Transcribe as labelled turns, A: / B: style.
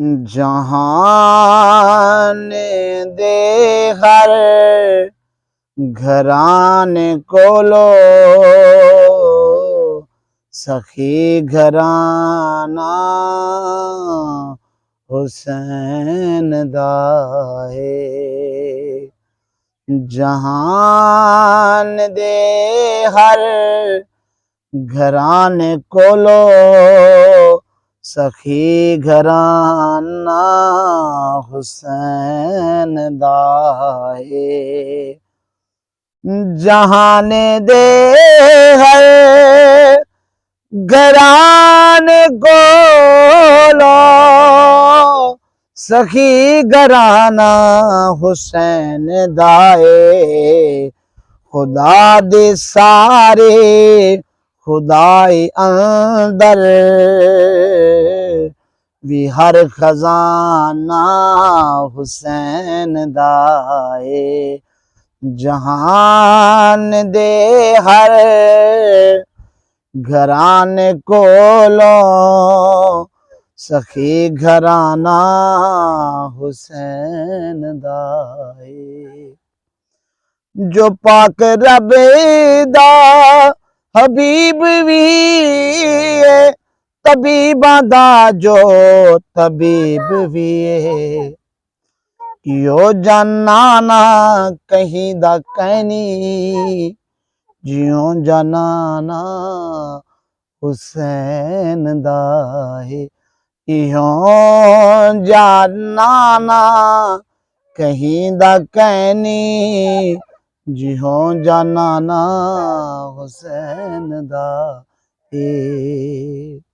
A: जहान दे हर घराने कोलो सखी घराना हुसैन दा है। जहान दे हर घराने कोलो सखी घराना हुसैन दा है। जहान दे हर घराने कोलो सखी घराना हुसैन दा है। खुदा दे सारे खुदाई अंदर भी हर खजाना हुसैन दा है। जहान दे हर घराने कोलो सखी घराना हुसैन दा है। जो पाक रब दा हबीब भी है तबीबा दा जो तबीब भी है। यो जनाना कहीं दा कहनी जियो जनाना हुसैन दा है। यो जनाना कहीं दा कहनी जियो जनाना हुसैन दा है।